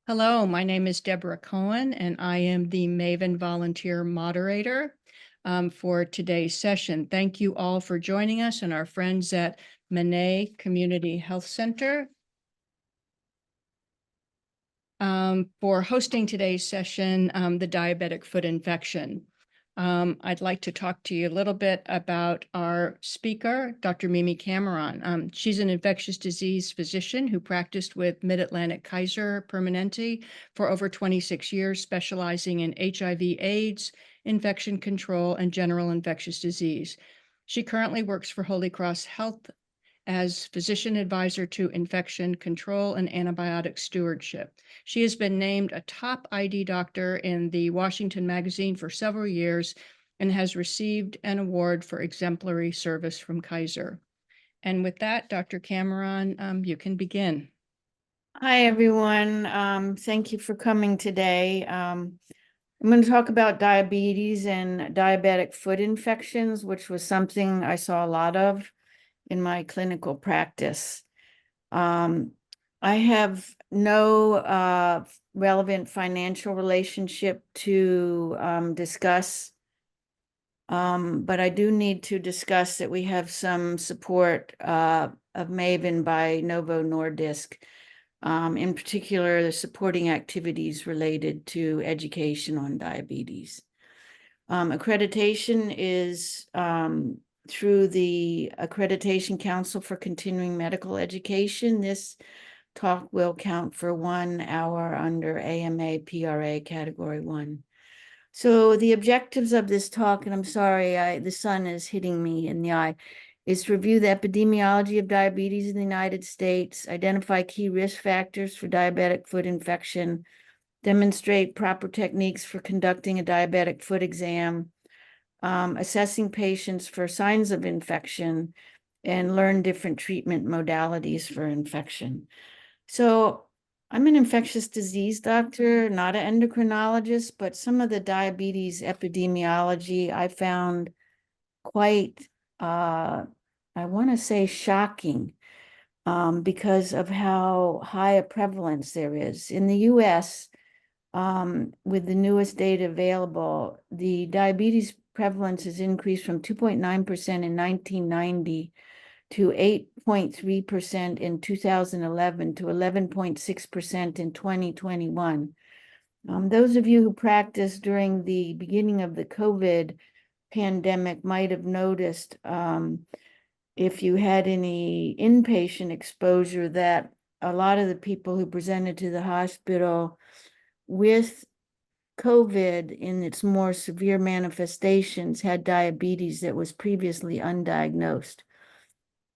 Hello, my name is Deborah Cohen, and I am the MAVEN volunteer moderator for today's session. Thank you all for joining us and our friends at Manet Community Health Center for hosting today's session, the diabetic foot infection. I'd like to talk to you a little bit about our speaker, Dr. Mimi Cameron. She's an infectious disease physician who practiced with Mid-Atlantic Kaiser Permanente for over 26 years, specializing in HIV/AIDS, infection control, and general infectious disease. She currently works for Holy Cross Health as physician advisor to infection control and antibiotic stewardship. She has been named a top ID doctor in the Washington Magazine for several years and has received an award for exemplary service from Kaiser. And with that, Dr. Cameron, you can begin. Hi, everyone. Thank you for coming today. I'm going to talk about diabetes and diabetic foot infections, which was something I saw a lot of in my clinical practice. I have no relevant financial relationship to discuss, but I do need to discuss that we have some support of MAVEN by Novo Nordisk. In particular, the supporting activities related to education on diabetes. Accreditation is through the Accreditation Council for Continuing Medical Education. This talk will count for 1 hour under AMA PRA Category 1. So the objectives of this talk, and I'm sorry, the sun is hitting me in the eye, is to review the epidemiology of diabetes in the United States, identify key risk factors for diabetic foot infection, demonstrate proper techniques for conducting a diabetic foot exam, assessing patients for signs of infection, and learn different treatment modalities for infection. So I'm an infectious disease doctor, not an endocrinologist, but some of the diabetes epidemiology I found quite I want to say shocking, because of how high a prevalence there is. In the US, with the newest data available, the diabetes prevalence has increased from 2.9% in 1990 to 8.3% in 2011 to 11.6% in 2021. Those of you who practiced during the beginning of the COVID pandemic might have noticed, if you had any inpatient exposure, that a lot of the people who presented to the hospital with COVID in its more severe manifestations had diabetes that was previously undiagnosed.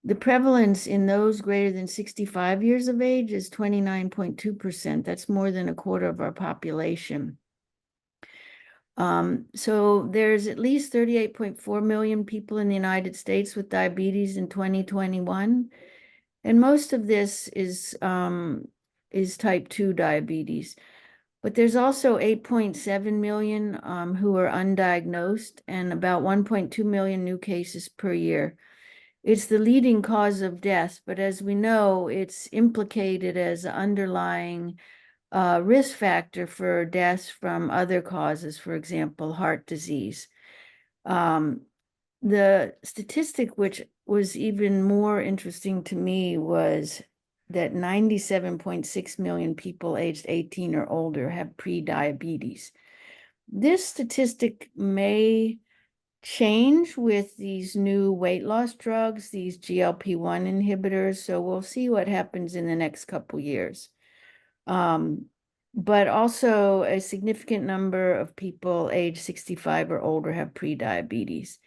The prevalence in those greater than 65 years of age is 29.2%. That's more than a quarter of our population. So there's at least 38.4 million people in the United States with diabetes in 2021. And most of this is type 2 diabetes. But there's also 8.7 million who are undiagnosed and about 1.2 million new cases per year. It's the leading cause of death, but as we know, it's implicated as an underlying risk factor for deaths from other causes, for example, heart disease. The statistic which was even more interesting to me was that 97.6 million people aged 18 or older have pre-diabetes. This statistic may change with these new weight loss drugs, these GLP-1 inhibitors, so we'll see what happens in the next couple years. But also a significant number of people age 65 or older have prediabetes,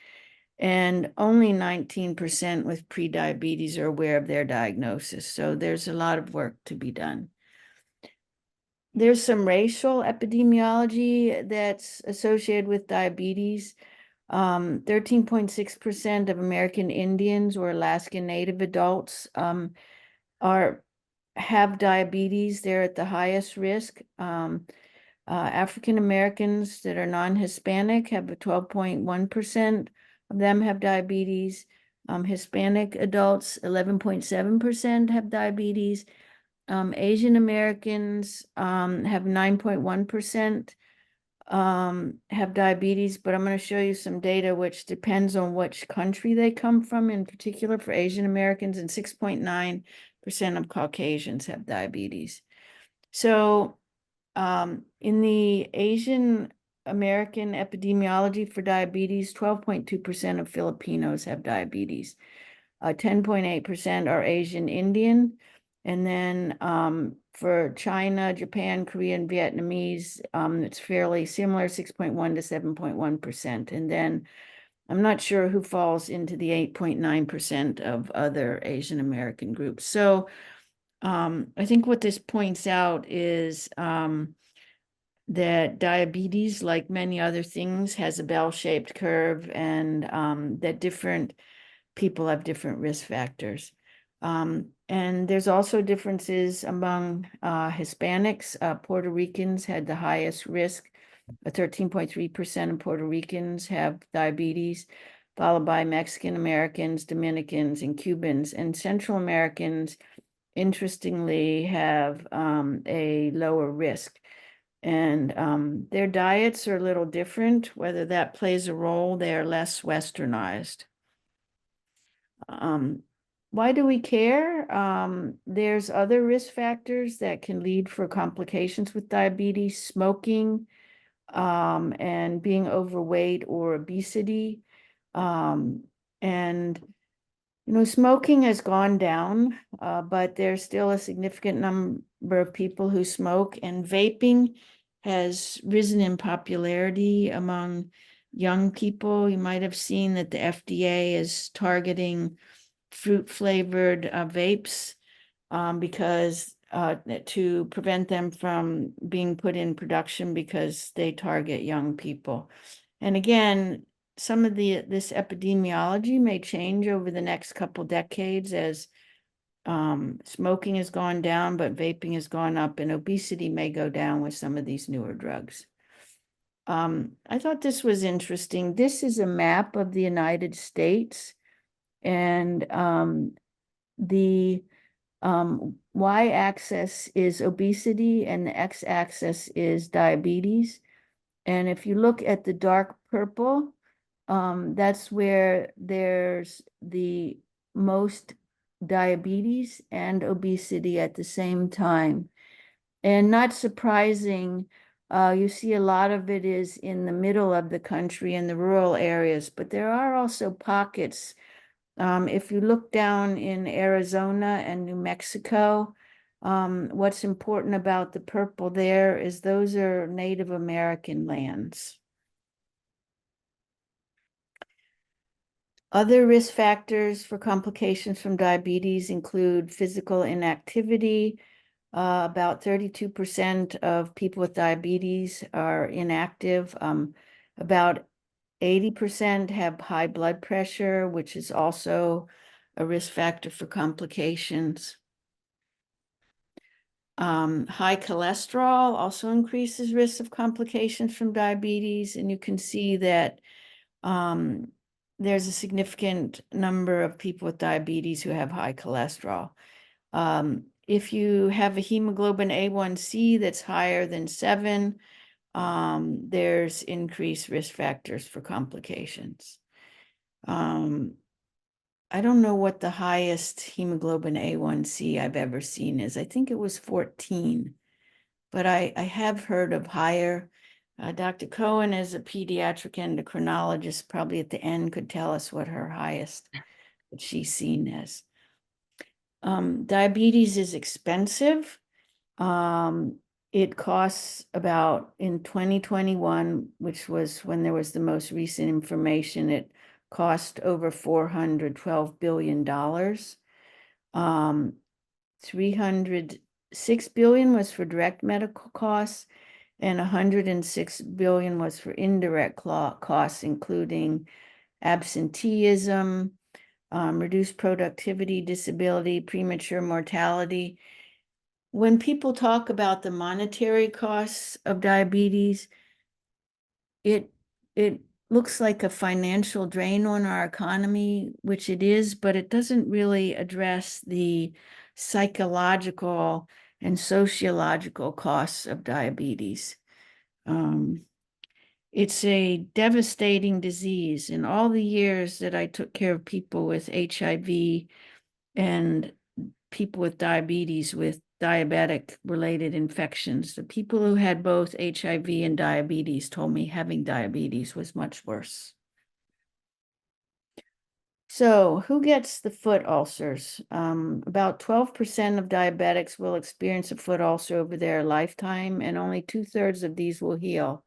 and only 19% with prediabetes are aware of their diagnosis. So there's a lot of work to be done. There's some racial epidemiology that's associated with diabetes. 13.6% of American Indians or Alaskan Native adults have diabetes. They're at the highest risk. African Americans that are non-Hispanic have a 12.1% of them have diabetes. Hispanic adults, 11.7% have diabetes. Asian Americans have 9.1% have diabetes, but I'm going to show you some data which depends on which country they come from, in particular for Asian Americans, and 6.9% of Caucasians have diabetes. So in the Asian American epidemiology for diabetes, 12.2% of Filipinos have diabetes. 10.8% are Asian Indian. And then for China, Japan, Korea, and Vietnamese, it's fairly similar, 6.1 to 7.1%. And then I'm not sure who falls into the 8.9% of other Asian American groups. So I think what this points out is that diabetes, like many other things, has a bell-shaped curve, and that different people have different risk factors. And there's also differences among Hispanics. Puerto Ricans had the highest risk. 13.3% of Puerto Ricans have diabetes, followed by Mexican Americans, Dominicans, and Cubans. And Central Americans, interestingly, have a lower risk. And their diets are a little different. Whether that plays a role, they are less westernized. Why do we care? There's other risk factors that can lead for complications with diabetes: smoking, and being overweight or obesity. And smoking has gone down, but there's still a significant number of people who smoke, and vaping has risen in popularity among young people. You might have seen that the FDA is targeting fruit-flavored vapes because to prevent them from being put in production, because they target young people. And again, some of this epidemiology may change over the next couple decades as smoking has gone down, but vaping has gone up, and obesity may go down with some of these newer drugs. I thought this was interesting. This is a map of the United States, and the y-axis is obesity and the x-axis is diabetes. And if you look at the dark purple, that's where there's the most diabetes and obesity at the same time. And not surprising, you see a lot of it is in the middle of the country in the rural areas, but there are also pockets. If you look down in Arizona and New Mexico, what's important about the purple there is those are Native American lands. Other risk factors for complications from diabetes include physical inactivity. About 32% of people with diabetes are inactive. About 80% have high blood pressure, which is also a risk factor for complications. High cholesterol also increases risk of complications from diabetes, and you can see that there's a significant number of people with diabetes who have high cholesterol. If you have a hemoglobin A1C that's higher than 7, there's increased risk factors for complications. I don't know what the highest hemoglobin A1C I've ever seen is. I think it was 14, but I have heard of higher. Dr. Cohen, as a pediatric endocrinologist, probably at the end could tell us what her highest that she's seen is. Diabetes is expensive. It costs about, in 2021, which was when there was the most recent information, it cost over $412 billion. $306 billion was for direct medical costs, and $106 billion was for indirect costs, including absenteeism, reduced productivity, disability, premature mortality. When people talk about the monetary costs of diabetes, it looks like a financial drain on our economy, which it is, but it doesn't really address the psychological and sociological costs of diabetes. It's a devastating disease. In all the years that I took care of people with HIV and people with diabetes, with diabetic related infections, the people who had both HIV and diabetes told me having diabetes was much worse. So who gets the foot ulcers? About 12% of diabetics will experience a foot ulcer over their lifetime, and only 2/3 of these will heal.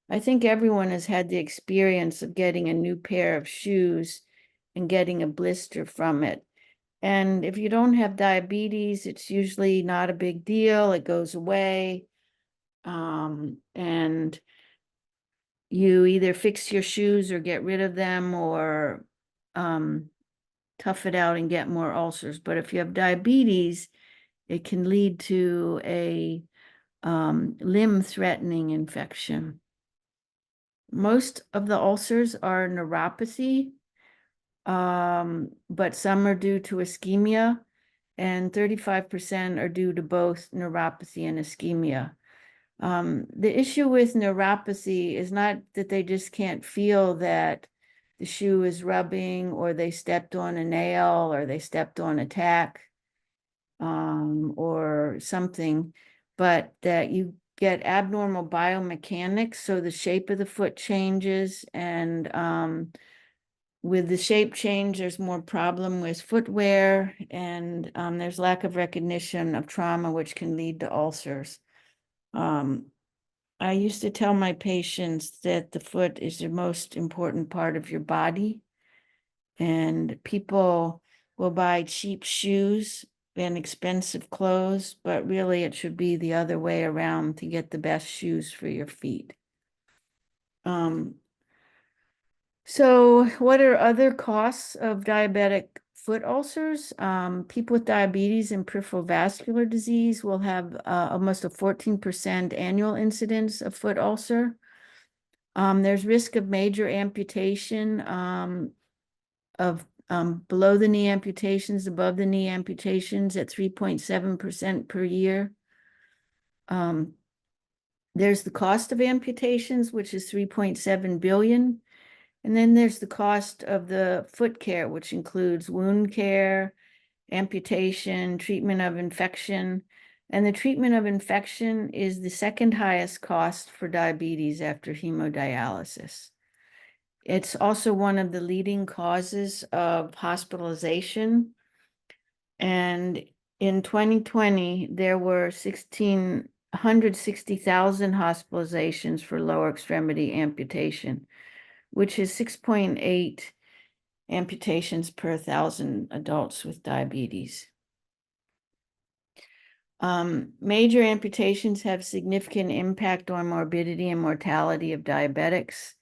I think everyone has had the experience of getting a new pair of shoes and getting a blister from it. And if you don't have diabetes, it's usually not a big deal. It goes away. And you either fix your shoes or get rid of them, or tough it out and get more ulcers. But if you have diabetes, it can lead to a limb-threatening infection. Most of the ulcers are neuropathy, but some are due to ischemia, and 35% are due to both neuropathy and ischemia. The issue with neuropathy is not that they just can't feel that the shoe is rubbing, or they stepped on a nail, or they stepped on a tack, or something, but that you get abnormal biomechanics. So the shape of the foot changes, and with the shape change, there's more problem with footwear, and there's lack of recognition of trauma, which can lead to ulcers. I used to tell my patients that the foot is the most important part of your body, and people will buy cheap shoes and expensive clothes, but really it should be the other way around to get the best shoes for your feet. So what are other costs of diabetic foot ulcers? People with diabetes and peripheral vascular disease will have almost a 14% annual incidence of foot ulcer. There's risk of major amputation, of below the knee amputations, above the knee amputations at 3.7% per year. There's the cost of amputations, which is 3.7 billion. And then there's the cost of the foot care, which includes wound care, amputation, treatment of infection. And the treatment of infection is the second highest cost for diabetes after hemodialysis. It's also one of the leading causes of hospitalization. And in 2020, there were 160,000 hospitalizations for lower extremity amputation, which is 6.8 amputations per 1,000 adults with diabetes. Major amputations have significant impact on morbidity and mortality of diabetics.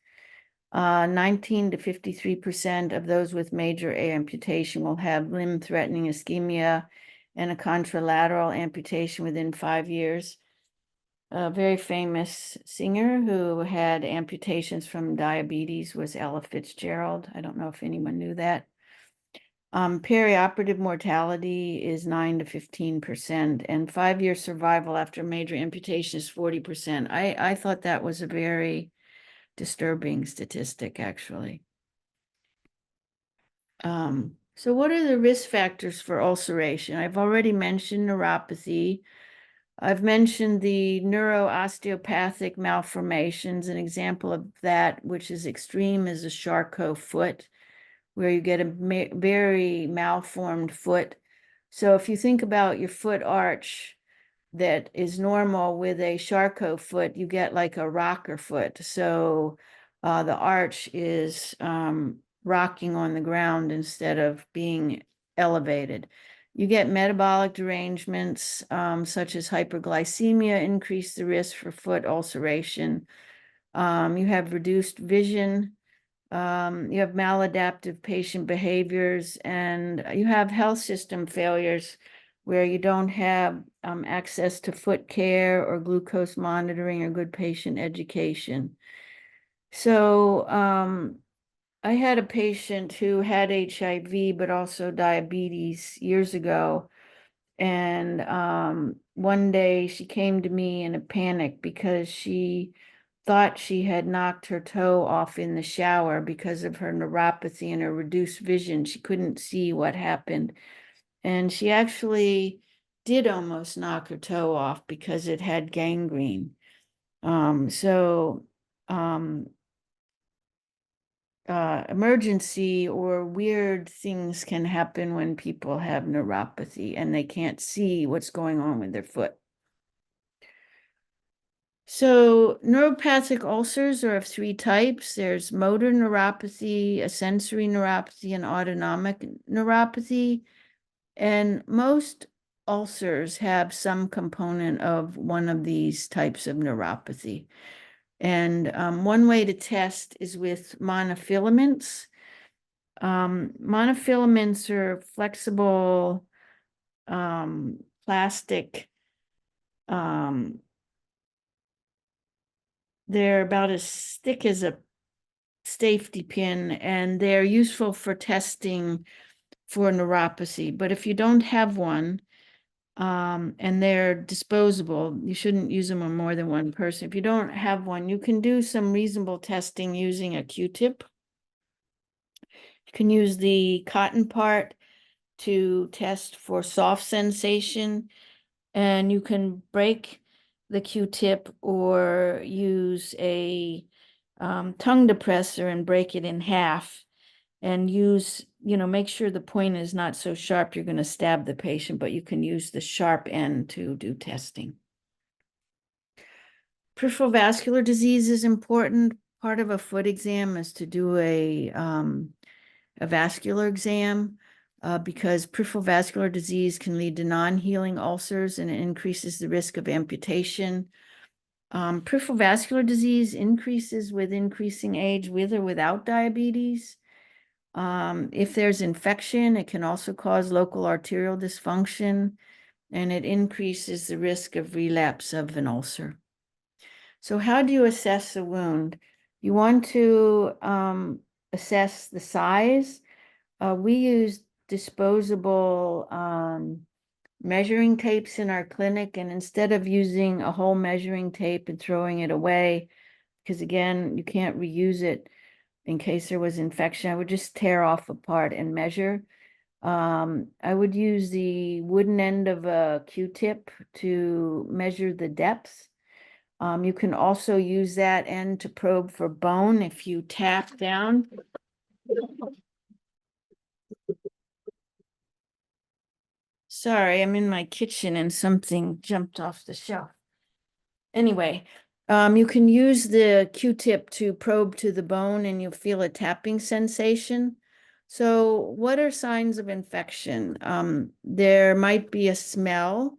19 to 53% of those with major amputation will have limb-threatening ischemia and a contralateral amputation within 5 years. A very famous singer who had amputations from diabetes was Ella Fitzgerald. I don't know if anyone knew that. Perioperative mortality is 9 to 15%, and 5-year survival after major amputation is 40%. I thought that was a very disturbing statistic, actually. So what are the risk factors for ulceration? I've already mentioned neuropathy. I've mentioned the neuroosteopathic malformations. An example of that, which is extreme, is a Charcot foot, where you get a very malformed foot. So if you think about your foot arch that is normal, with a Charcot foot, you get like a rocker foot. So the arch is rocking on the ground instead of being elevated. You get metabolic derangements, such as hyperglycemia, increase the risk for foot ulceration. You have reduced vision. You have maladaptive patient behaviors, and you have health system failures where you don't have access to foot care or glucose monitoring or good patient education. So I had a patient who had HIV, but also diabetes years ago. And one day she came to me in a panic because she thought she had knocked her toe off in the shower because of her neuropathy and her reduced vision. She couldn't see what happened. And she actually did almost knock her toe off because it had gangrene. Emergency or weird things can happen when people have neuropathy and they can't see what's going on with their foot. So neuropathic ulcers are of three types. There's motor neuropathy, a sensory neuropathy, and autonomic neuropathy. And most ulcers have some component of one of these types of neuropathy. And one way to test is with monofilaments. Monofilaments are flexible plastic. They're about as thick as a safety pin, and they're useful for testing for neuropathy. But if you don't have one, and they're disposable, you shouldn't use them on more than one person. If you don't have one, you can do some reasonable testing using a Q-tip. You can use the cotton part to test for soft sensation, and you can break the Q-tip or use a tongue depressor and break it in half and use, make sure the point is not so sharp you're going to stab the patient, but you can use the sharp end to do testing. Peripheral vascular disease is important. Part of a foot exam is to do a vascular exam because peripheral vascular disease can lead to non-healing ulcers and it increases the risk of amputation. Peripheral vascular disease increases with increasing age with or without diabetes. If there's infection, it can also cause local arterial dysfunction, and it increases the risk of relapse of an ulcer. So how do you assess a wound? You want to assess the size. We use disposable measuring tapes in our clinic, and instead of using a whole measuring tape and throwing it away, because again, you can't reuse it in case there was infection, I would just tear off a part and measure. I would use the wooden end of a Q-tip to measure the depth. You can also use that end to probe for bone if you tap down. Sorry, I'm in my kitchen and something jumped off the shelf. Anyway, you can use the Q-tip to probe to the bone and you'll feel a tapping sensation. So what are signs of infection? There might be a smell.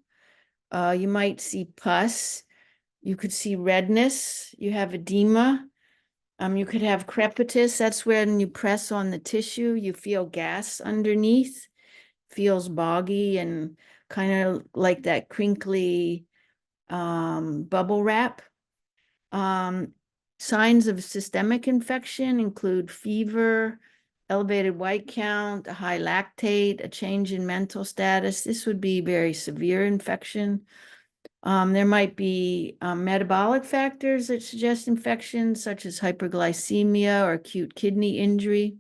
You might see pus. You could see redness. You have edema. You could have crepitus. That's when you press on the tissue, you feel gas underneath. Feels boggy and kind of like that crinkly bubble wrap. Signs of systemic infection include fever, elevated white count, a high lactate, a change in mental status. This would be very severe infection. There might be metabolic factors that suggest infection, such as hyperglycemia or acute kidney injury.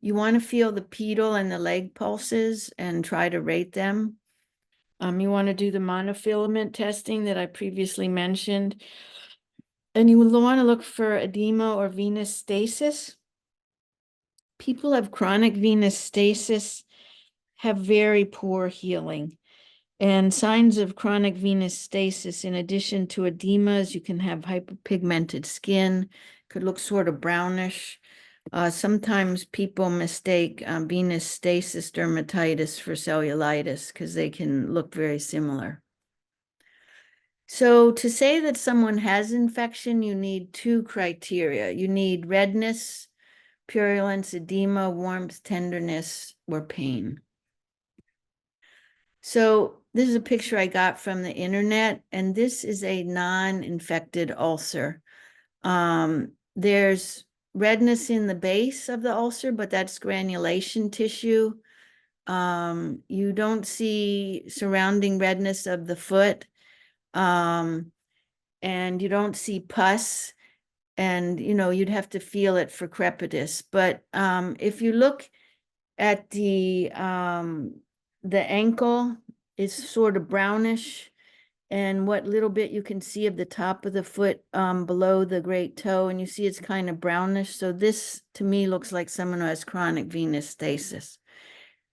You want to feel the pedal and the leg pulses and try to rate them. You want to do the monofilament testing that I previously mentioned. And you will want to look for edema or venous stasis. People have chronic venous stasis have very poor healing. And signs of chronic venous stasis, in addition to edemas, you can have hyperpigmented skin, could look sort of brownish. Sometimes people mistake venous stasis dermatitis for cellulitis because they can look very similar. So to say that someone has infection, you need two criteria. You need redness, purulence, edema, warmth, tenderness, or pain. So this is a picture I got from the internet, and this is a non-infected ulcer. There's redness in the base of the ulcer, but that's granulation tissue. You don't see surrounding redness of the foot. And you don't see pus. And, you'd have to feel it for crepitus. But if you look at the ankle, is sort of brownish. And what little bit you can see of the top of the foot below the great toe, and you see it's kind of brownish. So this, to me, looks like someone who has chronic venous stasis.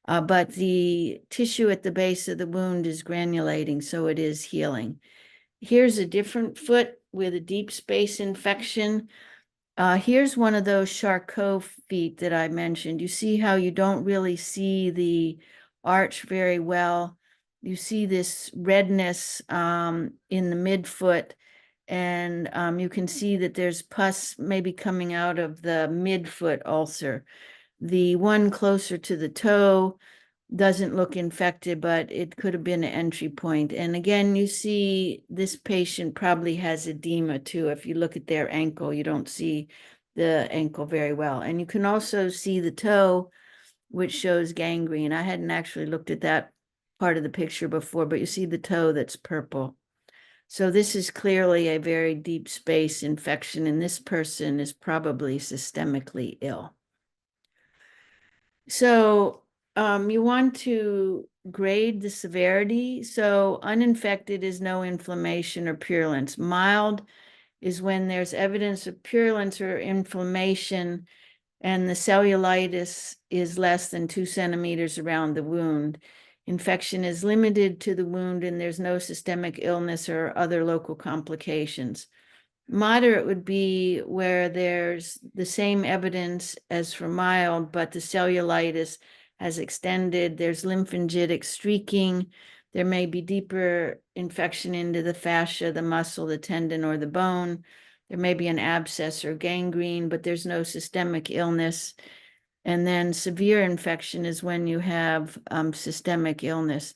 But the tissue at the base of the wound is granulating, so it is healing. Here's a different foot with a deep space infection. Here's one of those Charcot feet that I mentioned. You see how you don't really see the arch very well. You see this redness in the midfoot, and you can see that there's pus maybe coming out of the midfoot ulcer. The one closer to the toe doesn't look infected, but it could have been an entry point. And again, you see this patient probably has edema too. If you look at their ankle, you don't see the ankle very well. And you can also see the toe, which shows gangrene. I hadn't actually looked at that part of the picture before, but you see the toe that's purple. So this is clearly a very deep space infection, and this person is probably systemically ill. So you want to grade the severity. So uninfected is no inflammation or purulence. Mild is when there's evidence of purulence or inflammation, and the cellulitis is less than 2 centimeters around the wound. Infection is limited to the wound, and there's no systemic illness or other local complications. Moderate would be where there's the same evidence as for mild, but the cellulitis has extended. There's lymphangitic streaking. There may be deeper infection into the fascia, the muscle, the tendon, or the bone. There may be an abscess or gangrene, but there's no systemic illness. And then severe infection is when you have systemic illness.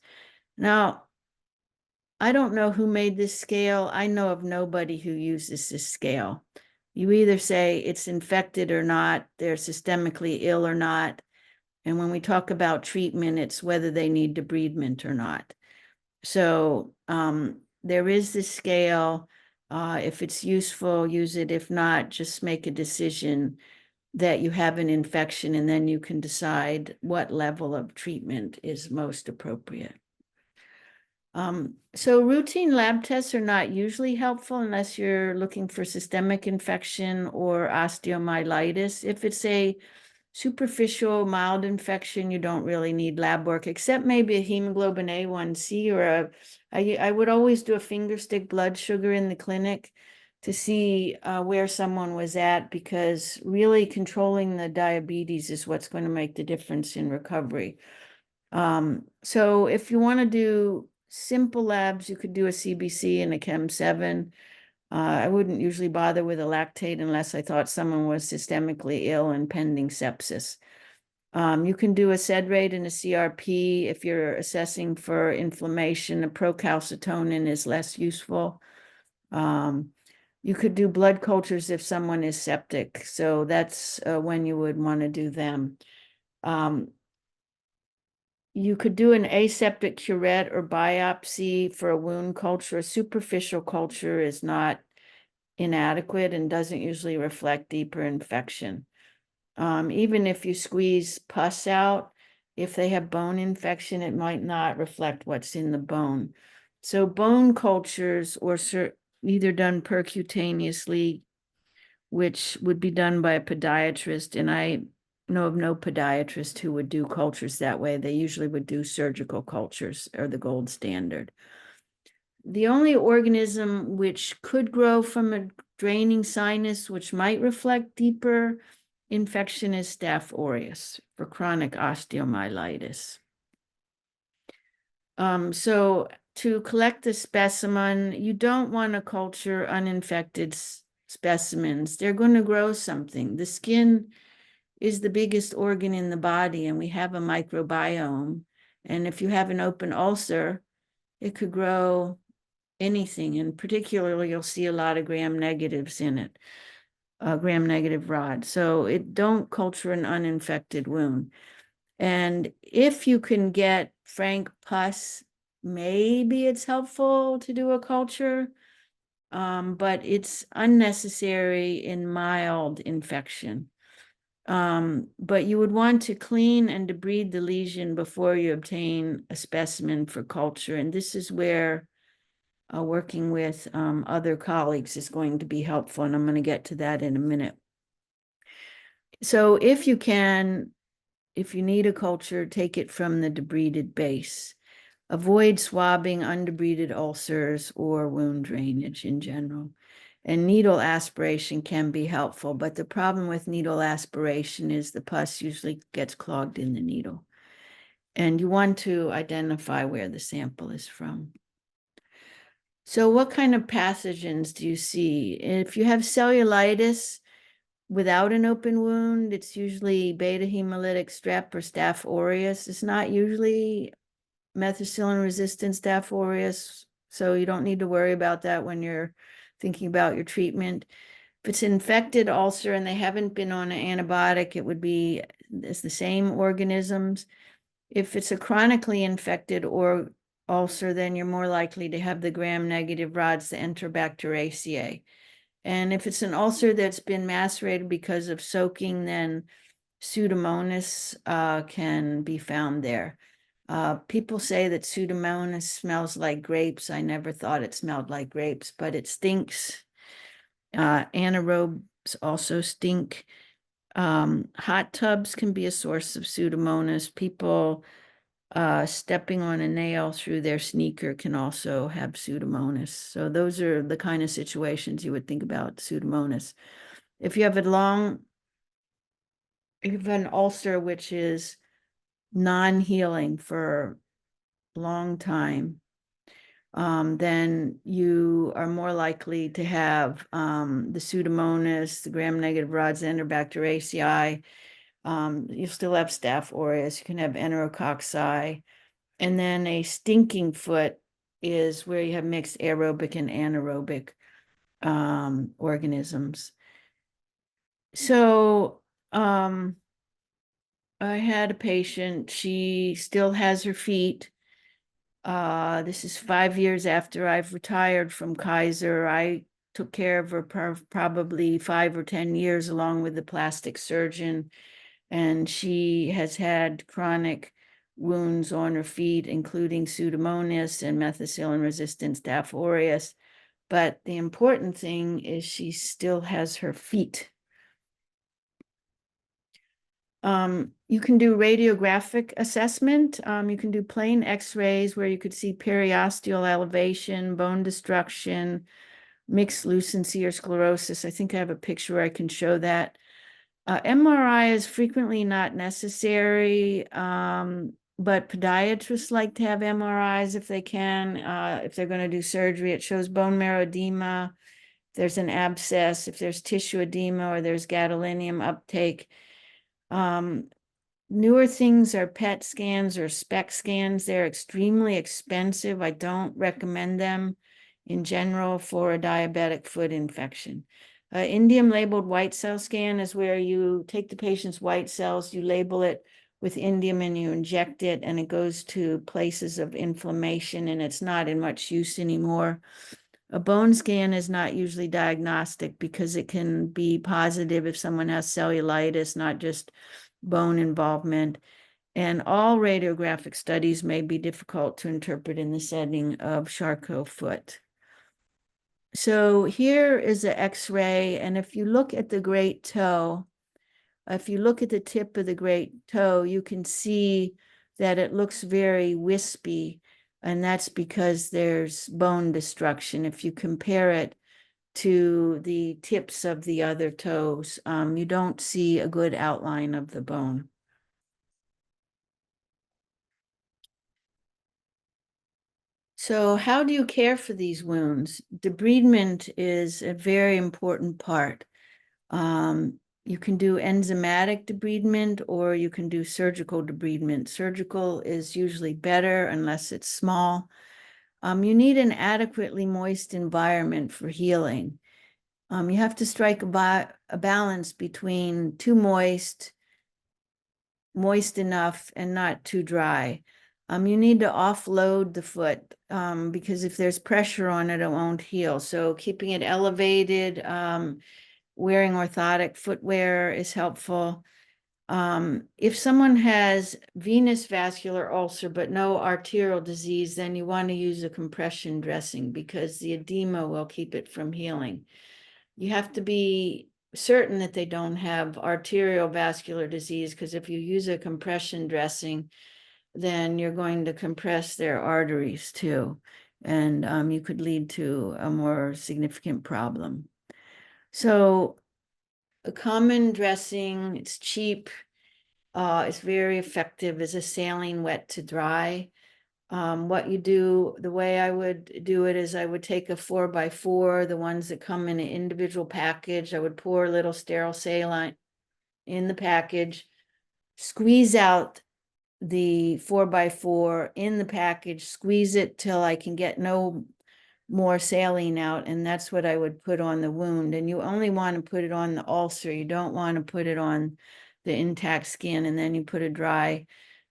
Now, I don't know who made this scale. I know of nobody who uses this scale. You either say it's infected or not, they're systemically ill or not. And when we talk about treatment, it's whether they need debridement or not. So there is this scale. If it's useful, use it. If not, just make a decision that you have an infection, and then you can decide what level of treatment is most appropriate. So routine lab tests are not usually helpful unless you're looking for systemic infection or osteomyelitis. If it's a superficial mild infection, you don't really need lab work, except maybe a hemoglobin A1C, or I would always do a finger stick blood sugar in the clinic to see where someone was at, because really controlling the diabetes is what's going to make the difference in recovery. So if you want to do simple labs, you could do a CBC and a Chem7. I wouldn't usually bother with a lactate unless I thought someone was systemically ill and pending sepsis. You can do a SED rate and a CRP if you're assessing for inflammation. A procalcitonin is less useful. You could do blood cultures if someone is septic. So that's when you would want to do them. You could do an aseptic curette or biopsy for a wound culture. A superficial culture is not inadequate and doesn't usually reflect deeper infection. Even if you squeeze pus out, if they have bone infection, it might not reflect what's in the bone. So bone cultures or either done percutaneously, which would be done by a podiatrist, and I know of no podiatrist who would do cultures that way. They usually would do surgical cultures, or the gold standard. The only organism which could grow from a draining sinus, which might reflect deeper infection, is Staph aureus for chronic osteomyelitis. So to collect the specimen, you don't want to culture uninfected specimens. They're going to grow something. The skin is the biggest organ in the body, and we have a microbiome. And if you have an open ulcer, it could grow anything, and particularly you'll see a lot of gram negatives in it, gram negative rod. So don't culture an uninfected wound. And if you can get frank pus, maybe it's helpful to do a culture, but it's unnecessary in mild infection. But you would want to clean and debride the lesion before you obtain a specimen for culture. And this is where working with other colleagues is going to be helpful. And I'm going to get to that in a minute. So if you can, if you need a culture, take it from the debrided base. Avoid swabbing undebrided ulcers or wound drainage in general. And needle aspiration can be helpful, but the problem with needle aspiration is the pus usually gets clogged in the needle. And you want to identify where the sample is from. So what kind of pathogens do you see? If you have cellulitis without an open wound, it's usually beta hemolytic strep or Staph aureus. It's not usually methicillin-resistant Staph aureus, so you don't need to worry about that when you're thinking about your treatment. If it's an infected ulcer and they haven't been on an antibiotic, it would be it's the same organisms. If it's a chronically infected or ulcer, then you're more likely to have the gram-negative rods, the Enterobacteriaceae. And if it's an ulcer that's been macerated because of soaking, then Pseudomonas can be found there. People say that Pseudomonas smells like grapes. I never thought it smelled like grapes, but it stinks. Anaerobes also stink. Hot tubs can be a source of Pseudomonas. People stepping on a nail through their sneaker can also have Pseudomonas. So those are the kind of situations you would think about Pseudomonas. If you have an ulcer which is non-healing for a long time, then you are more likely to have the Pseudomonas, the gram-negative rods, Enterobacteriaceae. You still have Staph aureus. You can have Enterococci. And then a stinking foot is where you have mixed aerobic and anaerobic organisms. So I had a patient, she still has her feet. This is 5 years after I've retired from Kaiser. I took care of her probably 5 or 10 years along with the plastic surgeon. And she has had chronic wounds on her feet, including Pseudomonas and methicillin-resistant Staph aureus. But the important thing is she still has her feet. You can do radiographic assessment. You can do plain x-rays where you could see periosteal elevation, bone destruction, mixed lucency or sclerosis. I think I have a picture where I can show that. MRI is frequently not necessary, but podiatrists like to have MRIs if they can, if they're going to do surgery. It shows bone marrow edema, if there's an abscess, if there's tissue edema, or there's gadolinium uptake. Newer things are PET scans or SPECT scans. They're extremely expensive. I don't recommend them in general for a diabetic foot infection. Indium labeled white cell scan is where you take the patient's white cells, you label it with indium and you inject it, and it goes to places of inflammation, and it's not in much use anymore. A bone scan is not usually diagnostic because it can be positive if someone has cellulitis, not just bone involvement. And all radiographic studies may be difficult to interpret in the setting of Charcot foot. So here is an X-ray, and if you look at the great toe, if you look at the tip of the great toe, you can see that it looks very wispy, and that's because there's bone destruction. If you compare it to the tips of the other toes, you don't see a good outline of the bone. So how do you care for these wounds? Debridement is a very important part. You can do enzymatic debridement or you can do surgical debridement. Surgical is usually better unless it's small. You need an adequately moist environment for healing. You have to strike a balance between too moist moist enough and not too dry. You need to offload the foot because if there's pressure on it, it won't heal. So keeping it elevated, wearing orthotic footwear is helpful. If someone has venous vascular ulcer but no arterial disease, then you want to use a compression dressing because the edema will keep it from healing. You have to be certain that they don't have arterial vascular disease, because if you use a compression dressing, then you're going to compress their arteries too, and you could lead to a more significant problem. So a common dressing, it's cheap, it's very effective, is a saline wet to dry. What you do, the way I would do it is I would take a 4x4, the ones that come in an individual package. I would pour a little sterile saline in the package, squeeze out the 4x4 in the package, squeeze it till I can get no more saline out, and that's what I would put on the wound. And you only want to put it on the ulcer. You don't want to put it on the intact skin, and then you put a dry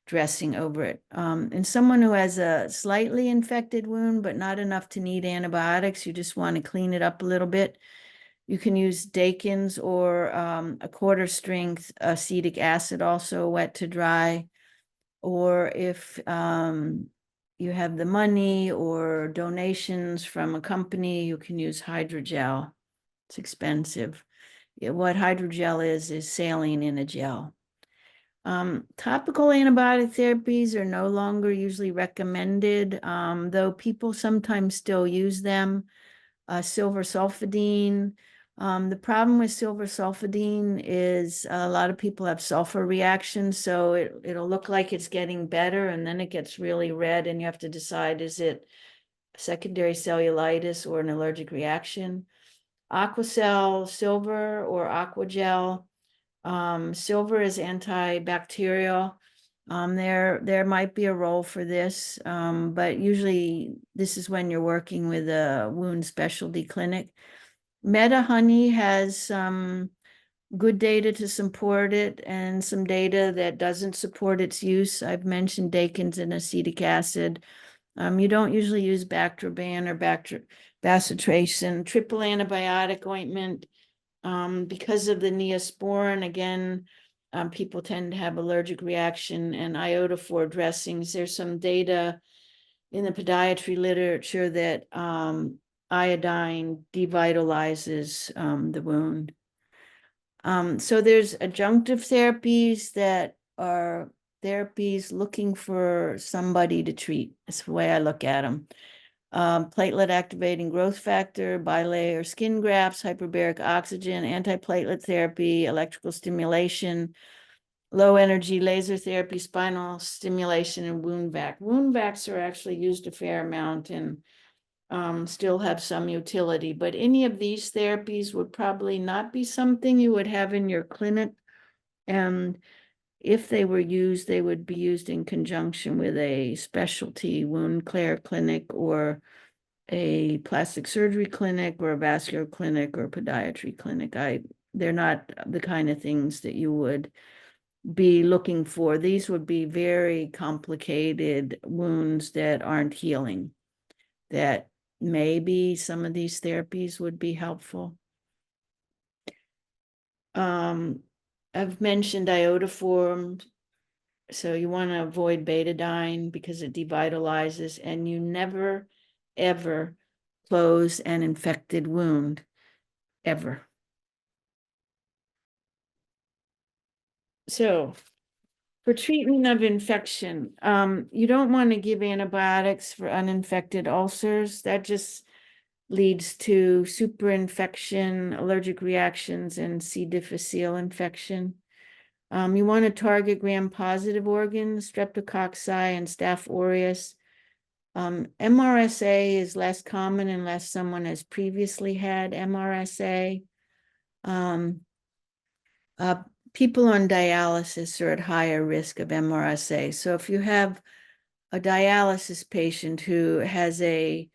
dressing over it. And someone who has a slightly infected wound, but not enough to need antibiotics, you just want to clean it up a little bit. You can use Dakin's or a quarter strength acetic acid, also wet to dry. Or if you have the money or donations from a company, you can use hydrogel. It's expensive. What hydrogel is saline in a gel. Topical antibiotic therapies are no longer usually recommended, though people sometimes still use them. Silver sulfidine. The problem with silver sulfidine is a lot of people have sulfur reactions, so it'll look like it's getting better, and then it gets really red, and you have to decide, is it secondary cellulitis or an allergic reaction? Aquacel silver or Aquagel. Silver is antibacterial. There might be a role for this, but usually this is when you're working with a wound specialty clinic. Meta honey has some good data to support it and some data that doesn't support its use. I've mentioned Dakin's and acetic acid. You don't usually use Bactroban or bacitracin. Triple antibiotic ointment, because of the Neosporin, again, people tend to have allergic reaction, and iodophor dressings. There's some data in the podiatry literature that iodine devitalizes the wound. So there's adjunctive therapies that are therapies looking for somebody to treat. That's the way I look at them. Platelet activating growth factor, bilayer skin grafts, hyperbaric oxygen, antiplatelet therapy, electrical stimulation, low energy laser therapy, spinal stimulation, and wound vac. Wound vacs are actually used a fair amount and still have some utility, but any of these therapies would probably not be something you would have in your clinic. And if they were used, they would be used in conjunction with a specialty wound care clinic or a plastic surgery clinic or a vascular clinic or a podiatry clinic. They're not the kind of things that you would be looking for. These would be very complicated wounds that aren't healing, that maybe some of these therapies would be helpful. I've mentioned iodoform, so you want to avoid betadine because it devitalizes, and you never, ever close an infected wound, ever. So for treatment of infection, you don't want to give antibiotics for uninfected ulcers. That just leads to superinfection, allergic reactions, and C. difficile infection. You want to target gram-positive organs, streptococci and Staph aureus. MRSA is less common unless someone has previously had MRSA. People on dialysis are at higher risk of MRSA. So if you have a dialysis patient who has a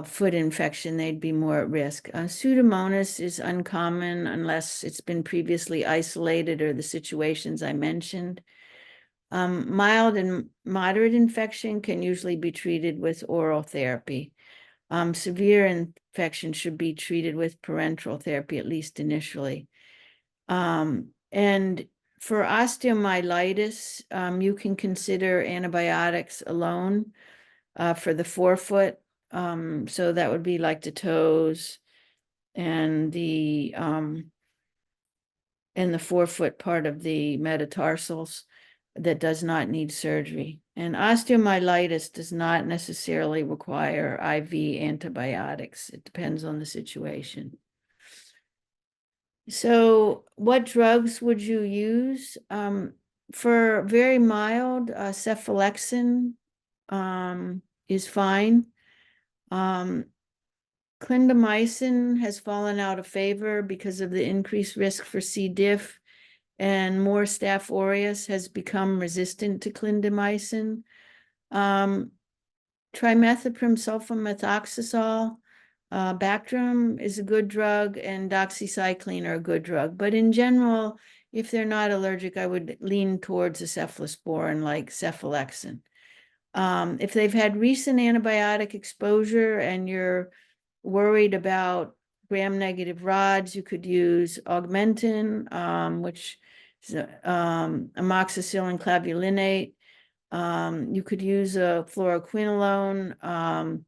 foot infection, they'd be more at risk. Pseudomonas is uncommon unless it's been previously isolated or the situations I mentioned. Mild and moderate infection can usually be treated with oral therapy. Severe infection should be treated with parenteral therapy, at least initially. And for osteomyelitis, you can consider antibiotics alone for the forefoot. So that would be like the toes and the forefoot part of the metatarsals that does not need surgery. And osteomyelitis does not necessarily require IV antibiotics. It depends on the situation. So what drugs would you use? For very mild, cephalexin is fine. Clindamycin has fallen out of favor because of the increased risk for C. diff, and more Staph aureus has become resistant to clindamycin. Trimethoprim sulfamethoxazole, Bactrim is a good drug, and doxycycline are a good drug. But in general, if they're not allergic, I would lean towards a cephalosporin like cephalexin. If they've had recent antibiotic exposure and you're worried about gram-negative rods, you could use augmentin, which is amoxicillin clavulinate. You could use a fluoroquinolone.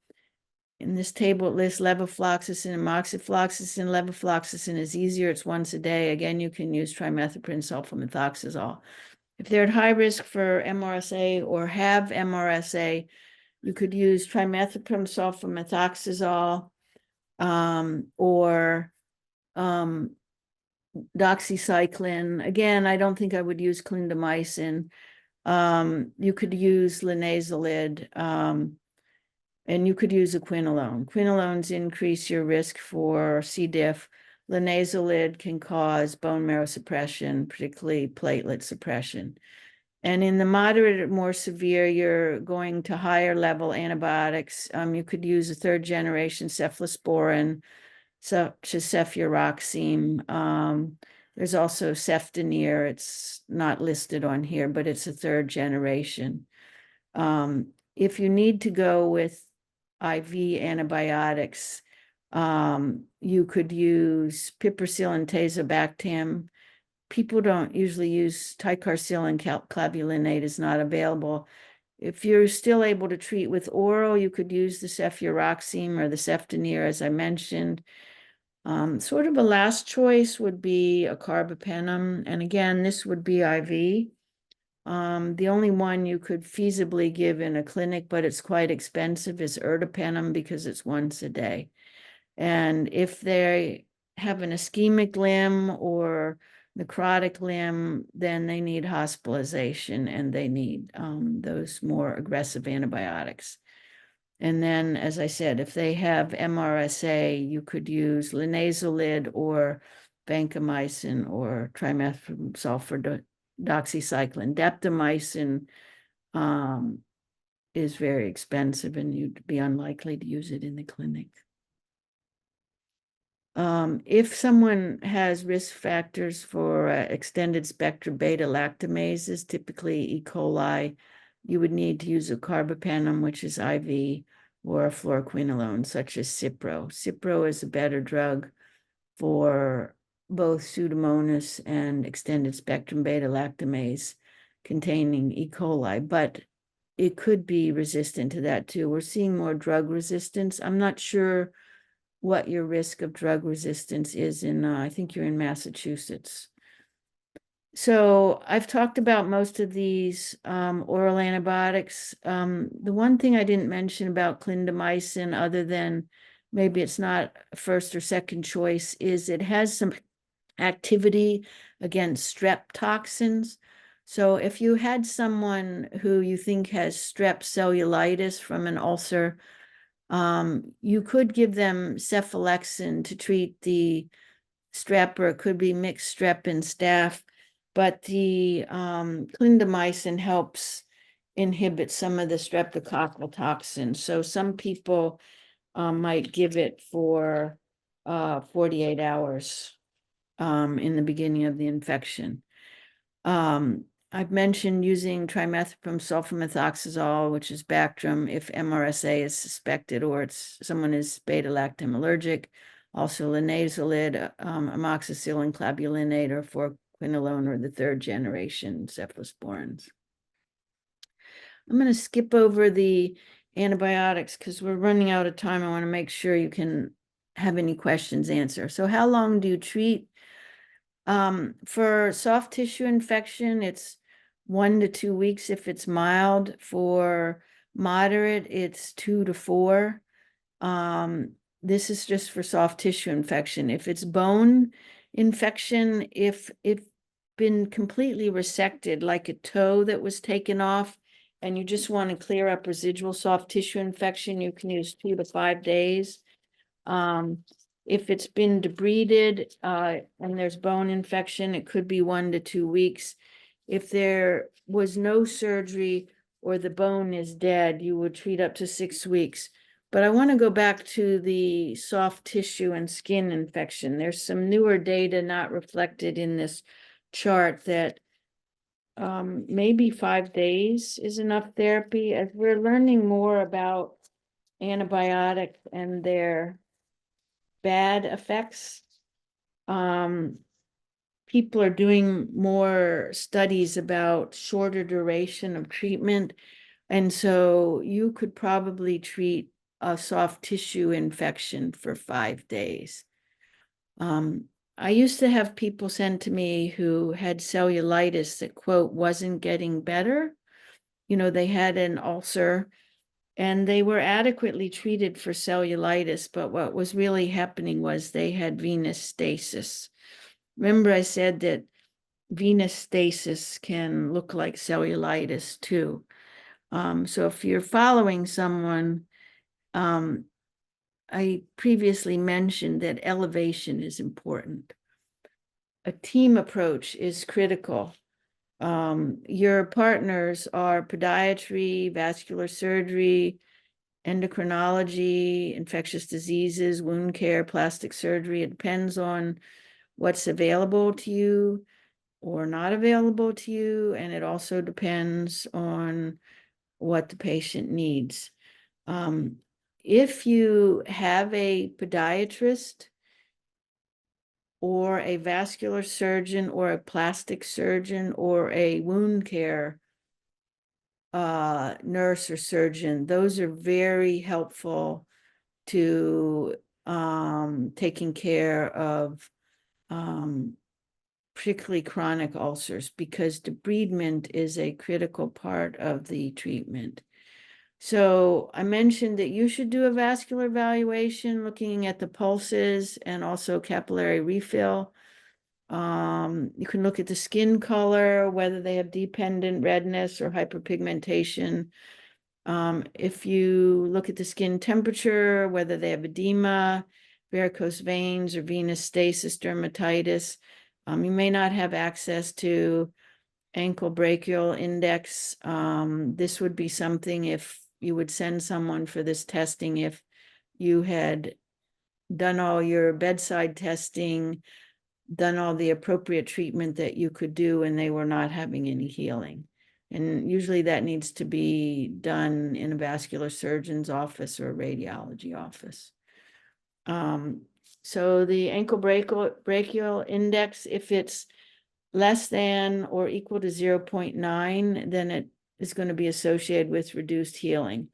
In this table, it lists levofloxacin and moxifloxacin. Levofloxacin is easier. It's once a day. Again, you can use trimethoprim sulfamethoxazole. If they're at high risk for MRSA or have MRSA, you could use trimethoprim sulfamethoxazole or doxycycline. Again, I don't think I would use clindamycin. You could use linezolid, and you could use a quinolone. Quinolones increase your risk for C. diff. Linezolid can cause bone marrow suppression, particularly platelet suppression. And in the moderate or more severe, you're going to higher level antibiotics. You could use a third generation cephalosporin, such as cefuroxime. There's also ceftonir. It's not listed on here, but it's a third generation. If you need to go with IV antibiotics, you could use piperacillin and tazobactam. People don't usually use ticarcillin, clavulinate is not available. If you're still able to treat with oral, you could use the cefuroxime or the ceftonir, as I mentioned. Sort of a last choice would be a carbapenem. And again, this would be IV. The only one you could feasibly give in a clinic, but it's quite expensive, is ertapenem because it's once a day. And if they have an ischemic limb or necrotic limb, then they need hospitalization and they need those more aggressive antibiotics. And then, as I said, if they have MRSA, you could use linezolid or vancomycin or trimethoprim sulfa doxycycline. Daptomycin is very expensive and you'd be unlikely to use it in the clinic. If someone has risk factors for extended spectrum beta lactamases, typically E. coli, you would need to use a carbapenem, which is IV, or a fluoroquinolone, such as Cipro. Cipro is a better drug for both Pseudomonas and extended spectrum beta lactamase containing E. coli, but it could be resistant to that too. We're seeing more drug resistance. I'm not sure what your risk of drug resistance is in, I think you're in Massachusetts. So I've talked about most of these oral antibiotics. The one thing I didn't mention about clindamycin, other than maybe it's not a first or second choice, is it has some activity against strep toxins. So if you had someone who you think has strep cellulitis from an ulcer, you could give them cephalexin to treat the strep, or it could be mixed strep and staph. But the clindamycin helps inhibit some of the streptococcal toxins. So some people might give it for 48 hours in the beginning of the infection. I've mentioned using trimethoprim sulfamethoxazole, which is Bactrim, if MRSA is suspected or someone is beta-lactam allergic. Also linezolid, amoxicillin clavulinate, or fluoroquinolone, or the third generation cephalosporins. I'm going to skip over the antibiotics because we're running out of time. I want to make sure you can have any questions answered. So how long do you treat? For soft tissue infection, it's 1 to 2 weeks if it's mild. For moderate, it's 2 to 4. This is just for soft tissue infection. If it's bone infection, if it's been completely resected, like a toe that was taken off, and you just want to clear up residual soft tissue infection, you can use 2 to 5 days. If it's been debrided and there's bone infection, it could be 1 to 2 weeks. If there was no surgery or the bone is dead, you would treat up to 6 weeks. But I want to go back to the soft tissue and skin infection. There's some newer data not reflected in this chart that maybe 5 days is enough therapy. As we're learning more about antibiotics and their bad effects, people are doing more studies about shorter duration of treatment. And so you could probably treat a soft tissue infection for 5 days. I used to have people sent to me who had cellulitis that, quote, wasn't getting better. You know, they had an ulcer and they were adequately treated for cellulitis, but what was really happening was they had venous stasis. Remember, I said that venous stasis can look like cellulitis too. So if you're following someone, I previously mentioned that elevation is important. A team approach is critical. Your partners are podiatry, vascular surgery, endocrinology, infectious diseases, wound care, plastic surgery. It depends on what's available to you or not available to you, and it also depends on what the patient needs. If you have a podiatrist or a vascular surgeon or a plastic surgeon or a wound care nurse or surgeon, those are very helpful to taking care of particularly chronic ulcers, because debridement is a critical part of the treatment. So I mentioned that you should do a vascular evaluation looking at the pulses and also capillary refill. You can look at the skin color, whether they have dependent redness or hyperpigmentation. If you look at the skin temperature, whether they have edema, varicose veins, or venous stasis, dermatitis, you may not have access to ankle brachial index. This would be something if you would send someone for this testing if you had done all your bedside testing, done all the appropriate treatment that you could do, and they were not having any healing. And usually that needs to be done in a vascular surgeon's office or a radiology office. So the ankle brachial index, if it's less than or equal to 0.9, then it is going to be associated with reduced healing.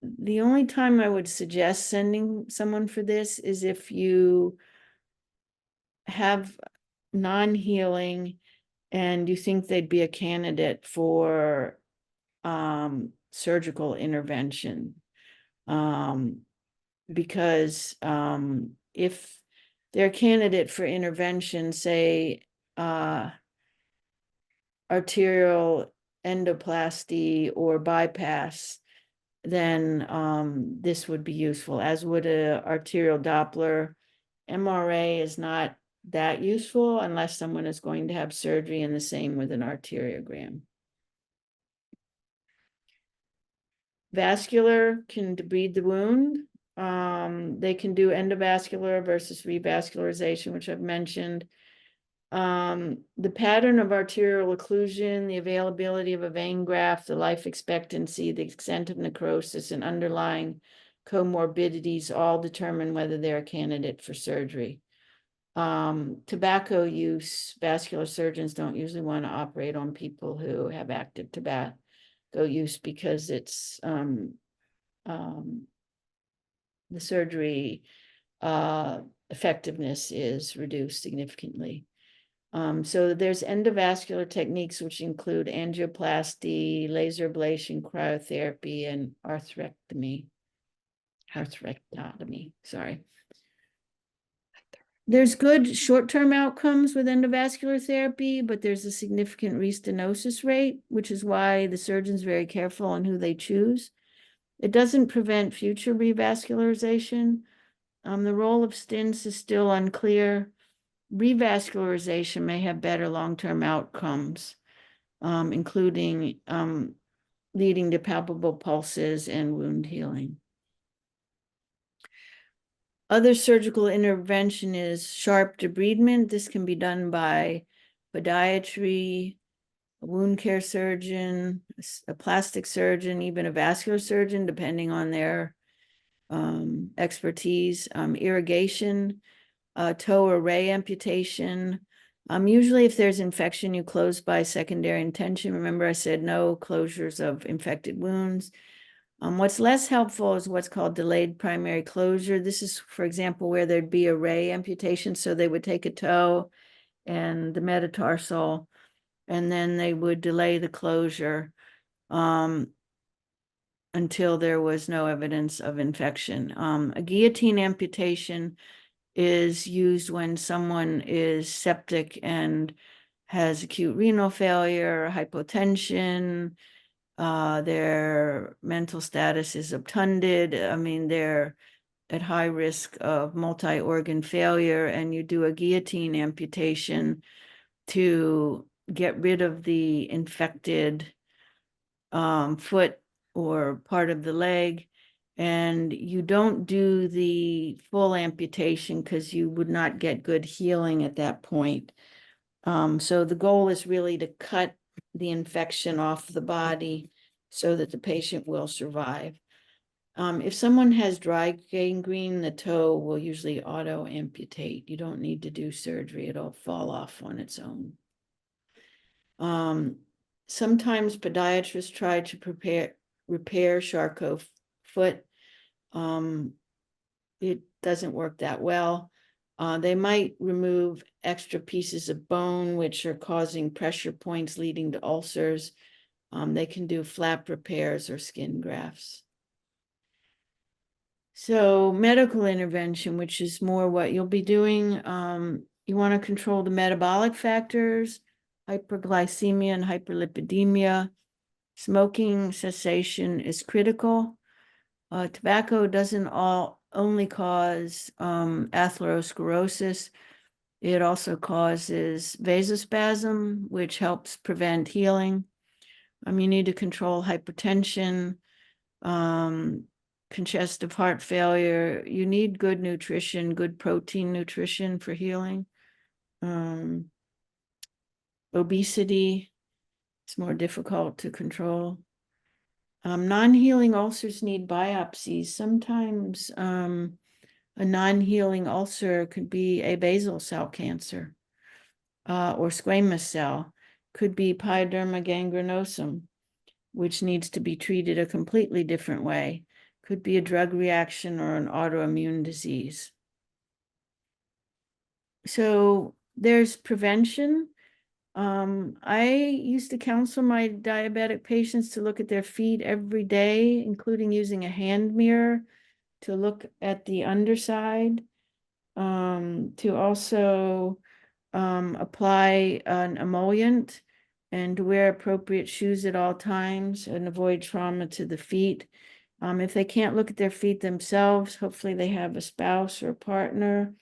The only time I would suggest sending someone for this is if you have non-healing and you think they'd be a candidate for surgical intervention. Because if they're a candidate for intervention, say arterial endoplasty or bypass, then this would be useful, as would a arterial Doppler. MRA is not that useful unless someone is going to have surgery, and the same with an arteriogram. Vascular can debride the wound. They can do endovascular versus revascularization, which I've mentioned. The pattern of arterial occlusion, the availability of a vein graft, the life expectancy, the extent of necrosis, and underlying comorbidities all determine whether they're a candidate for surgery. Tobacco use, vascular surgeons don't usually want to operate on people who have active tobacco use because it's the surgery effectiveness is reduced significantly. So there's endovascular techniques which include angioplasty, laser ablation, cryotherapy, and arthrectomy. Sorry. There's good short-term outcomes with endovascular therapy, but there's a significant restenosis rate, which is why the surgeon's very careful on who they choose. It doesn't prevent future revascularization. The role of stents is still unclear. Revascularization may have better long-term outcomes, including leading to palpable pulses and wound healing. Other surgical intervention is sharp debridement. This can be done by podiatry, a wound care surgeon, a plastic surgeon, even a vascular surgeon, depending on their expertise. Irrigation, toe or ray amputation. Usually if there's infection, you close by secondary intention. Remember I said no closures of infected wounds. What's less helpful is what's called delayed primary closure. This is, for example, where there'd be a ray amputation. So they would take a toe and the metatarsal, and then they would delay the closure until there was no evidence of infection. A guillotine amputation is used when someone is septic and has acute renal failure, hypotension, their mental status is obtunded. I mean, they're at high risk of multi-organ failure, and you do a guillotine amputation to get rid of the infected foot or part of the leg. And you don't do the full amputation because you would not get good healing at that point. So the goal is really to cut the infection off the body so that the patient will survive. If someone has dry gangrene, the toe will usually auto amputate. You don't need to do surgery. It'll fall off on its own. Sometimes podiatrists try to repair Charcot foot. It doesn't work that well. They might remove extra pieces of bone, which are causing pressure points leading to ulcers. They can do flap repairs or skin grafts. So medical intervention, which is more what you'll be doing, you want to control the metabolic factors, hyperglycemia and hyperlipidemia. Smoking cessation is critical. Tobacco doesn't only cause atherosclerosis. It also causes vasospasm, which helps prevent healing. You need to control hypertension, congestive heart failure. You need good nutrition, good protein nutrition for healing. Obesity is more difficult to control. Non-healing ulcers need biopsies. Sometimes a non-healing ulcer could be a basal cell cancer or squamous cell. Could be pyoderma gangrenosum, which needs to be treated a completely different way. Could be a drug reaction or an autoimmune disease. So there's prevention. I used to counsel my diabetic patients to look at their feet every day, including using a hand mirror to look at the underside, to also apply an emollient and to wear appropriate shoes at all times and avoid trauma to the feet. If they can't look at their feet themselves, hopefully they have a spouse or a partner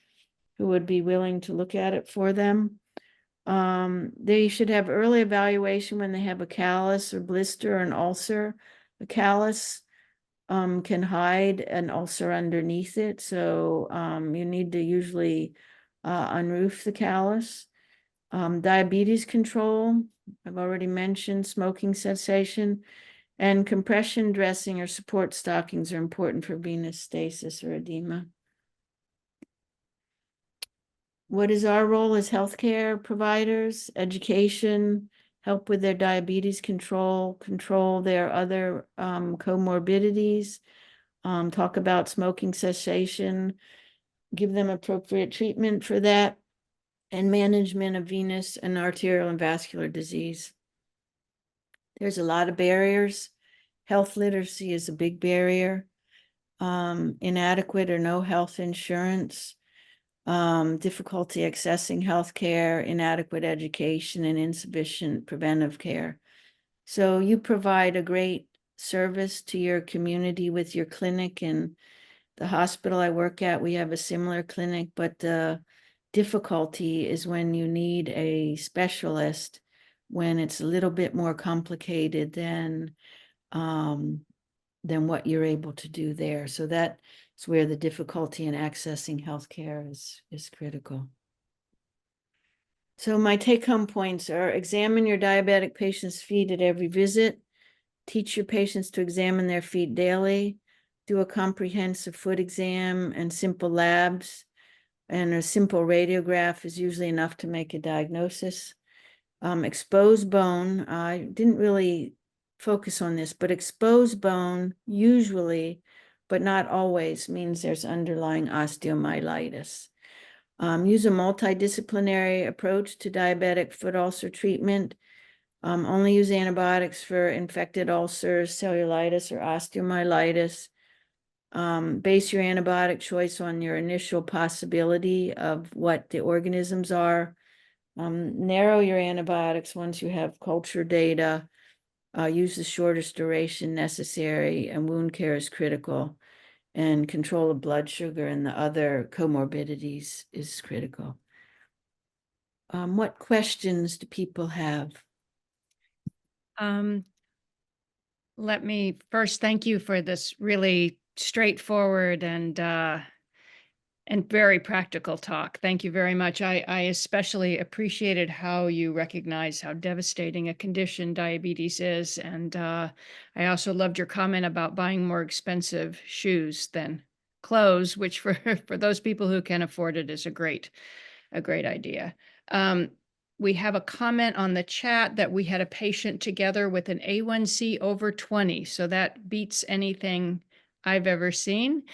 who would be willing to look at it for them. They should have early evaluation when they have a callus or blister or an ulcer. A callus can hide an ulcer underneath it, so you need to usually unroof the callus. Diabetes control, I've already mentioned, smoking cessation, and compression dressing or support stockings are important for venous stasis or edema. What is our role as healthcare providers? Education, help with their diabetes control, control their other comorbidities, talk about smoking cessation, give them appropriate treatment for that, and management of venous and arterial and vascular disease. There's a lot of barriers. Health literacy is a big barrier. Inadequate or no health insurance, difficulty accessing healthcare, inadequate education, and insufficient preventive care. So you provide a great service to your community with your clinic. And the hospital I work at, we have a similar clinic, but the difficulty is when you need a specialist, when it's a little bit more complicated than what you're able to do there. So that's where the difficulty in accessing healthcare is critical. So my take-home points are: examine your diabetic patient's feet at every visit. Teach your patients to examine their feet daily. Do a comprehensive foot exam and simple labs. And a simple radiograph is usually enough to make a diagnosis. Exposed bone, I didn't really focus on this, but exposed bone usually, but not always, means there's underlying osteomyelitis. Use a multidisciplinary approach to diabetic foot ulcer treatment. Only use antibiotics for infected ulcers, cellulitis, or osteomyelitis. Base your antibiotic choice on your initial possibility of what the organisms are. Narrow your antibiotics once you have culture data. Use the shortest duration necessary, and wound care is critical. And control of blood sugar and the other comorbidities is critical. What questions do people have? Let me first thank you for this really straightforward and very practical talk. Thank you very much. I especially appreciated how you recognize how devastating a condition diabetes is. And I also loved your comment about buying more expensive shoes than clothes, which for, for those people who can afford it is a great idea. We have a comment on the chat that we had a patient together with an A1C over 20. So that beats anything I've ever seen.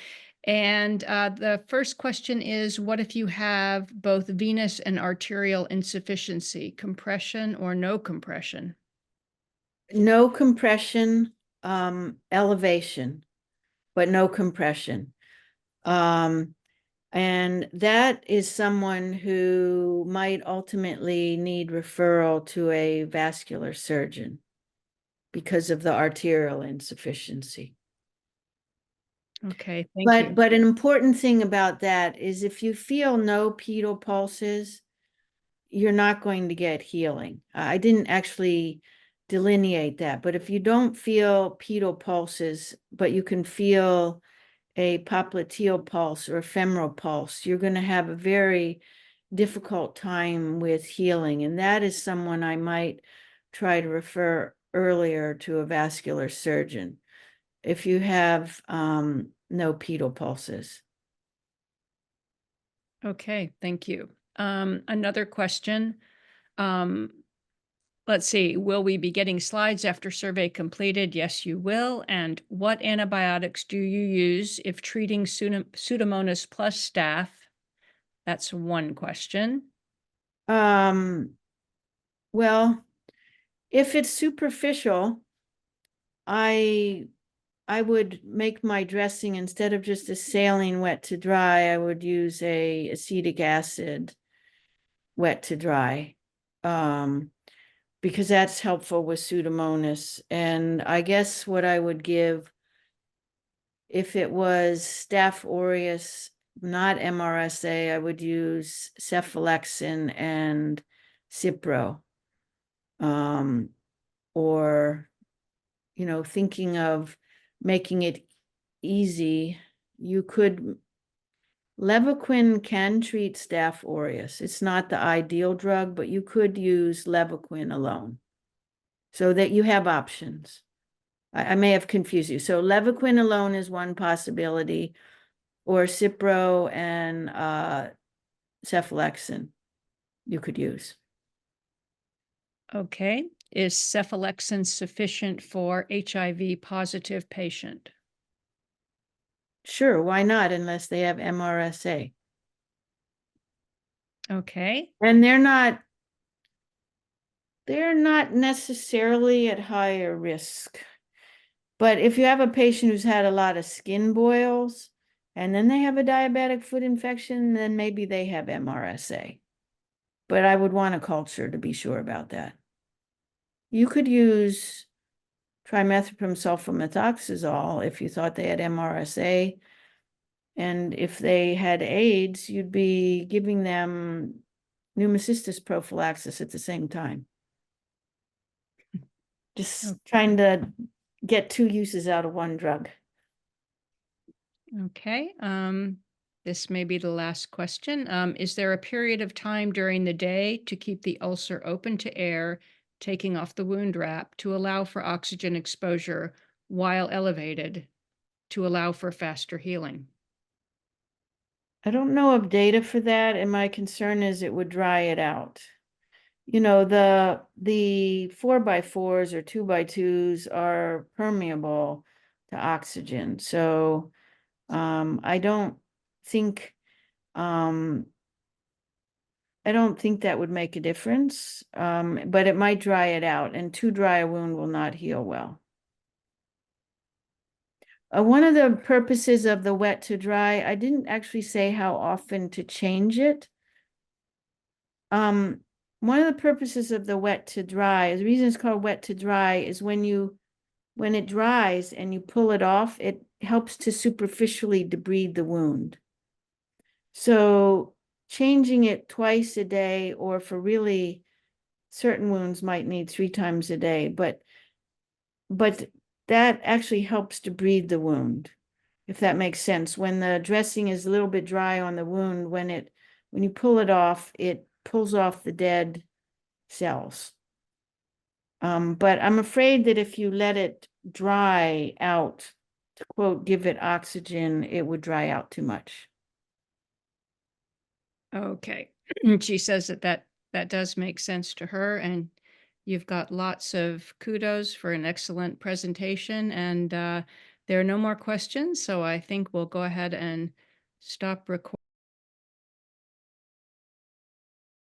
And the first question is, what if you have both venous and arterial insufficiency, compression or no compression? No compression, elevation, but no compression. And that is someone who might ultimately need referral to a vascular surgeon because of the arterial insufficiency. Okay, thank you. But an important thing about that is if you feel no pedal pulses, you're not going to get healing. I didn't actually delineate that, but if you don't feel pedal pulses, but you can feel a popliteal pulse or a femoral pulse, you're going to have a very difficult time with healing. And that is someone I might try to refer earlier to a vascular surgeon if you have no pedal pulses. Okay, thank you. Another question. Let's see, will we be getting slides after survey completed? Yes, you will. And what antibiotics do you use if treating Pseudomonas plus staph? That's one question. Well, if it's superficial, I would make my dressing, instead of just a saline wet to dry, I would use a acetic acid wet to dry, because that's helpful with Pseudomonas. And I guess what I would give, if it was Staph aureus, not MRSA, I would use cephalexin and Cipro. Or, thinking of making it easy, you could Levaquin can treat Staph aureus. It's not the ideal drug, but you could use Levaquin alone so that you have options. I may have confused you. So Levaquin alone is one possibility, or Cipro and cephalexin you could use. Okay. Is cephalexin sufficient for HIV positive patient? Sure, why not, unless they have MRSA. Okay. And they're not necessarily at higher risk. But if you have a patient who's had a lot of skin boils and then they have a diabetic foot infection, then maybe they have MRSA. But I would want a culture to be sure about that. You could use trimethoprim sulfamethoxazole if you thought they had MRSA. And if they had AIDS, you'd be giving them pneumocystis prophylaxis at the same time. Just trying to get two uses out of one drug. Okay. This may be the last question. Is there a period of time during the day to keep the ulcer open to air, taking off the wound wrap to allow for oxygen exposure while elevated to allow for faster healing? I don't know of data for that, and my concern is it would dry it out. You know, the 4x4s or 2x2s are permeable to oxygen. So I don't think that would make a difference, but it might dry it out, and too dry a wound will not heal well. One of the purposes of the wet to dry, I didn't actually say how often to change it. One of the purposes of the wet to dry, the reason it's called wet to dry, is when it dries and you pull it off, it helps to superficially debride the wound. So changing it twice a day, or for really certain wounds might need 3 times a day, but that actually helps debride the wound, if that makes sense. When the dressing is a little bit dry on the wound, when you pull it off, it pulls off the dead cells. But I'm afraid that if you let it dry out, to quote, give it oxygen, it would dry out too much. Okay. She says that does make sense to her, and you've got lots of kudos for an excellent presentation, and there are no more questions, so I think we'll go ahead and stop recording.